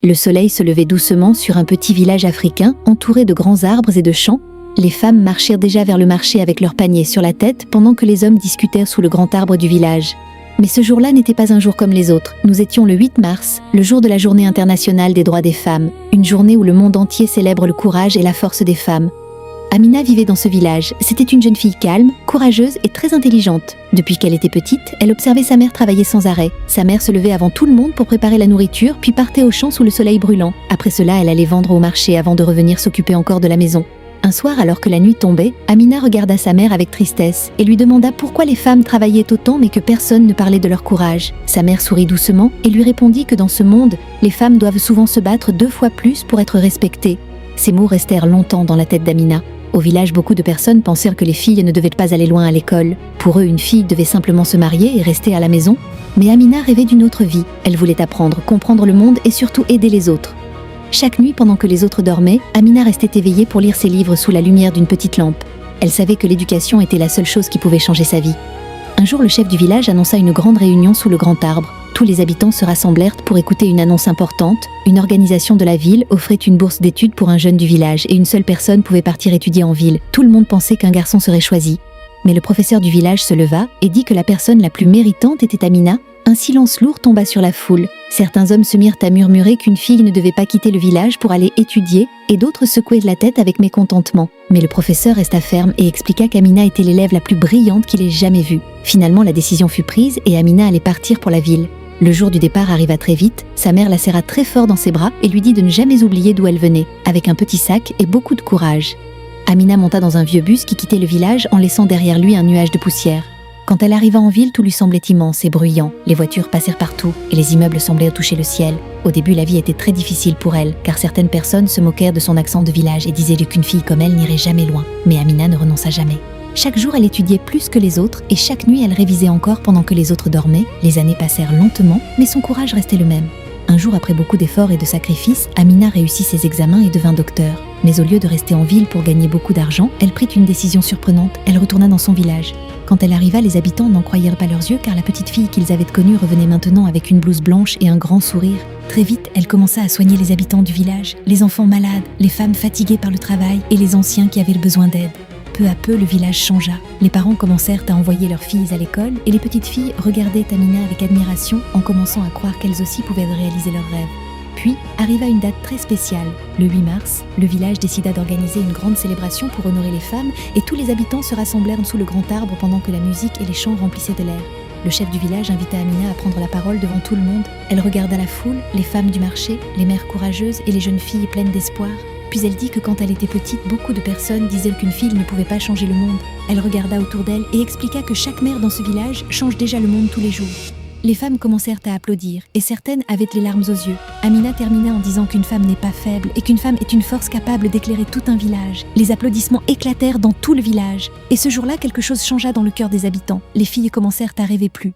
Le soleil se levait doucement sur un petit village africain entouré de grands arbres et de champs. Les femmes marchèrent déjà vers le marché avec leurs paniers sur la tête pendant que les hommes discutèrent sous le grand arbre du village. Mais ce jour-là n'était pas un jour comme les autres. Nous étions le 8 mars, le jour de la Journée internationale des droits des femmes, une journée où le monde entier célèbre le courage et la force des femmes. Amina vivait dans ce village. C'était une jeune fille calme, courageuse et très intelligente. Depuis qu'elle était petite, elle observait sa mère travailler sans arrêt. Sa mère se levait avant tout le monde pour préparer la nourriture, puis partait au champ sous le soleil brûlant. Après cela, elle allait vendre au marché avant de revenir s'occuper encore de la maison. Un soir, alors que la nuit tombait, Amina regarda sa mère avec tristesse et lui demanda pourquoi les femmes travaillaient autant mais que personne ne parlait de leur courage. Sa mère sourit doucement et lui répondit que dans ce monde, les femmes doivent souvent se battre 2 fois plus pour être respectées. Ces mots restèrent longtemps dans la tête d'Amina. Au village, beaucoup de personnes pensèrent que les filles ne devaient pas aller loin à l'école. Pour eux, une fille devait simplement se marier et rester à la maison. Mais Amina rêvait d'une autre vie. Elle voulait apprendre, comprendre le monde et surtout aider les autres. Chaque nuit, pendant que les autres dormaient, Amina restait éveillée pour lire ses livres sous la lumière d'une petite lampe. Elle savait que l'éducation était la seule chose qui pouvait changer sa vie. Un jour, le chef du village annonça une grande réunion sous le grand arbre. Tous les habitants se rassemblèrent pour écouter une annonce importante. Une organisation de la ville offrait une bourse d'études pour un jeune du village et une seule personne pouvait partir étudier en ville. Tout le monde pensait qu'un garçon serait choisi. Mais le professeur du village se leva et dit que la personne la plus méritante était Amina. Un silence lourd tomba sur la foule. Certains hommes se mirent à murmurer qu'une fille ne devait pas quitter le village pour aller étudier, et d'autres secouaient la tête avec mécontentement. Mais le professeur resta ferme et expliqua qu'Amina était l'élève la plus brillante qu'il ait jamais vue. Finalement, la décision fut prise et Amina allait partir pour la ville. Le jour du départ arriva très vite, sa mère la serra très fort dans ses bras et lui dit de ne jamais oublier d'où elle venait, avec un petit sac et beaucoup de courage. Amina monta dans un vieux bus qui quittait le village en laissant derrière lui un nuage de poussière. Quand elle arriva en ville, tout lui semblait immense et bruyant. Les voitures passèrent partout et les immeubles semblaient toucher le ciel. Au début, la vie était très difficile pour elle, car certaines personnes se moquèrent de son accent de village et disaient qu'une fille comme elle n'irait jamais loin. Mais Amina ne renonça jamais. Chaque jour, elle étudiait plus que les autres et chaque nuit, elle révisait encore pendant que les autres dormaient. Les années passèrent lentement, mais son courage restait le même. Un jour, après beaucoup d'efforts et de sacrifices, Amina réussit ses examens et devint docteur. Mais au lieu de rester en ville pour gagner beaucoup d'argent, elle prit une décision surprenante. Elle retourna dans son village. Quand elle arriva, les habitants n'en croyirent pas leurs yeux car la petite fille qu'ils avaient connue revenait maintenant avec une blouse blanche et un grand sourire. Très vite, elle commença à soigner les habitants du village, les enfants malades, les femmes fatiguées par le travail et les anciens qui avaient besoin d'aide. Peu à peu, le village changea. Les parents commencèrent à envoyer leurs filles à l'école et les petites filles regardaient Amina avec admiration en commençant à croire qu'elles aussi pouvaient réaliser leurs rêves. Puis arriva une date très spéciale. Le 8 mars, le village décida d'organiser une grande célébration pour honorer les femmes et tous les habitants se rassemblèrent sous le grand arbre pendant que la musique et les chants remplissaient de l'air. Le chef du village invita Amina à prendre la parole devant tout le monde. Elle regarda la foule, les femmes du marché, les mères courageuses et les jeunes filles pleines d'espoir. Puis elle dit que quand elle était petite, beaucoup de personnes disaient qu'une fille ne pouvait pas changer le monde. Elle regarda autour d'elle et expliqua que chaque mère dans ce village change déjà le monde tous les jours. Les femmes commencèrent à applaudir et certaines avaient les larmes aux yeux. Amina termina en disant qu'une femme n'est pas faible et qu'une femme est une force capable d'éclairer tout un village. Les applaudissements éclatèrent dans tout le village. Et ce jour-là, quelque chose changea dans le cœur des habitants. Les filles commencèrent à rêver plus.